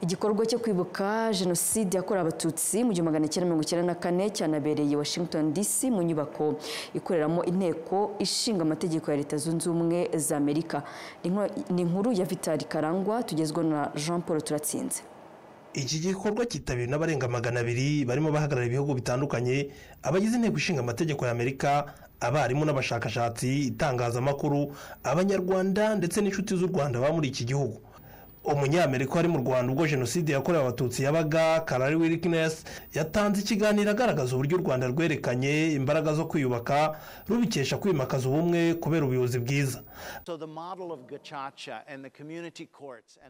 Igikorwa cyo kwibuka jenoside yakorewe abatutsi mu 1994 cyanabereye Washington DC mu nyubako ikoreramo inteko ishinga amategeko ya Leta Zunze Ubumwe za Amerika. Ni inkuru ya Vitali Karangwa tugezwe na Jean Paul Turatsinze. Iki gikorwa kitabiriwe n'abarenga 200 barimo bahagarara ibihugu bitandukanye, abagize inteko ishinga amategeko ya Amerika, abarimu n'abashakashatsi, itangazamakuru, abanyarwanda ndetse n'inshuti z'u Rwanda ba muri iki gihugu. Umunyamerika wari mu Rwanda ubwo jenoside yakorewe abatutsi yabaga, Karari Wilkins, yatanze ikiganiro agaragaza uburyo u Rwanda rwerekanye imbaraga zo kwiyubaka rubikesha kwimakaza ubumwe kubera ubuyobozi bwiza.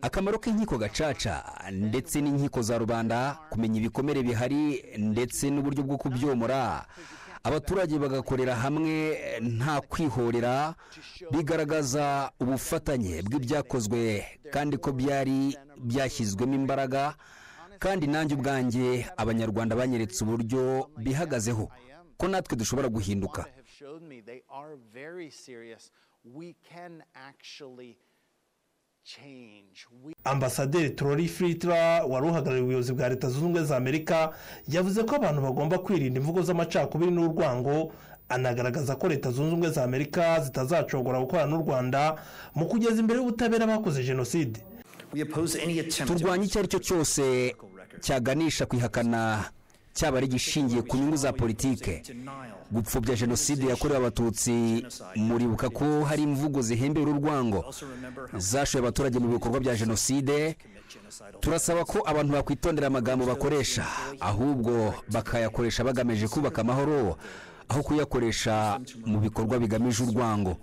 Akamaro k'inkiko gacaca ndetse n'inkiko za rubanda, kumenya ibikomere bihari ndetse n'uburyo bwo kubyomora, abaturage bagakorera hamwe nta kwihorera, bigaragaza ubufatanye bw'ibyakozwe kandi ko byari byashyizwemo imbaraga, kandi nanjye ubwanjye abanyarwanda banyeretse uburyo bihagazeho ko natwe dushobora guhinduka. Ambasaderi Troy Filter wari uhagarariye ubuyobozi bwa Leta Zunze Ubumwe za Amerika yavuze ko abantu bagomba kwirinda imvugo z'amacakubiri n'urwango, anagaragaza ko Leta Zunze Ubumwe za Amerika zitazacogora gukorana n'u Rwanda mu kugeza imbere y'ubutabera bakoze jenoside. Turwanya icyo ari cyo cyose cyaganisha kwihakana, cyaba ari gishingiye ku nyungu za politike, gupfobya jenoside yakorewe abatutsi. Muribuka ko hari imvugo zihembera urwango zashoye abaturage mu bikorwa bya jenoside. Turasaba ko abantu bakwitondera amagambo bakoresha, ahubwo bakayakoresha bagamije kubaka amahoro aho kuyakoresha mu bikorwa bigamije urwango.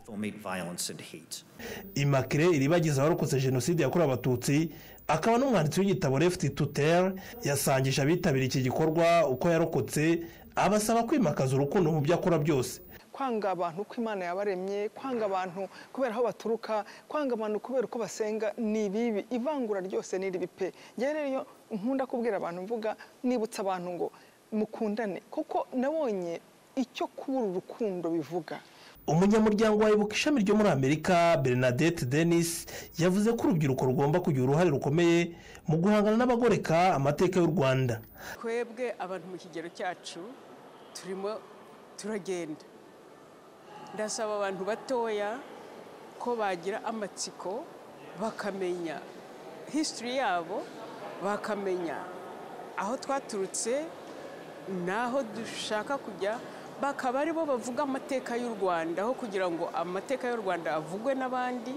Immaculée Iribagiza warokotse jenoside yakorewe abatutsi, akaba n'umwanditsi w'igitabo Left to Tell, yasangisha abitabiriye iki gikorwa uko yarokotse, abasaba kwimakaza urukundo mu byo akora byose. Kwanga abantu uko Imana yabaremye, kwanga abantu kubera aho baturuka, kwanga abantu kubera uko basenga ni bibi. Ivangura ryose ni ribi pe. Njye rero nkunda kubwira abantu, mvuga nibutsa abantu ngo mukundane, kuko nabonye icyo kubura urukundo bivuga. Umunyamuryango wa Ibuka ishami ryo muri Amerika, Bernadette Dennis, yavuze ko urubyiruko rugomba kugira uruhare rukomeye mu guhangana n'abagoreka amateka y'u Rwanda. Twebwe abantu mu kigero cyacu turimo turagenda. Ndasaba abantu batoya ko bagira amatsiko, bakamenya history yabo, bakamenya aho twaturutse naho dushaka kujya, bakaba ari bo bavuga amateka y'u Rwanda, aho kugira ngo amateka y'u Rwanda avugwe n'abandi,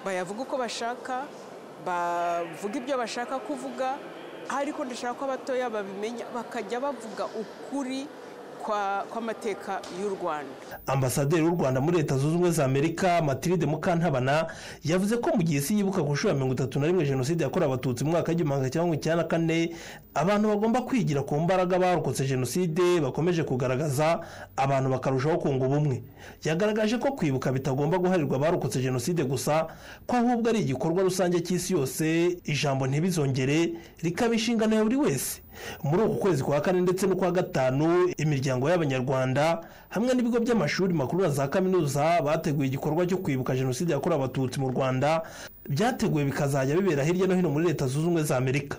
bayavuga uko bashaka, bavuga ibyo bashaka kuvuga, ariko ndashaka ko abatoya babimenya, bakajya bavuga ukuri kw'amateka y'u Rwanda. Ambasaderi w'u Rwanda muri Leta Zunze Ubumwe za Amerika, Mathilde Mukantabana, yavuze ko mu gihe isi yibuka ku nshuro ya 31 jenoside yakorewe abatutsi mu mwaka w'1994, abantu bagomba kwigira ku mbaraga barokotse jenoside bakomeje kugaragaza, abantu bakarushaho kunga ubumwe. Yagaragaje ko kwibuka bitagomba guharirwa barokotse jenoside gusa, ko ahubwo ari igikorwa rusange cy'isi yose, ijambo ntibizongere rikaba inshingano ya buri wese. Muri uku kwezi kwa 4 ndetse no kwa 5, imiryango y'abanyarwanda hamwe n'ibigo by'amashuri makuru na za kaminuza bateguye igikorwa cyo kwibuka jenoside yakorewe abatutsi mu Rwanda, byateguwe bikazajya bibera hirya no hino muri Leta Zunze Ubumwe za Amerika.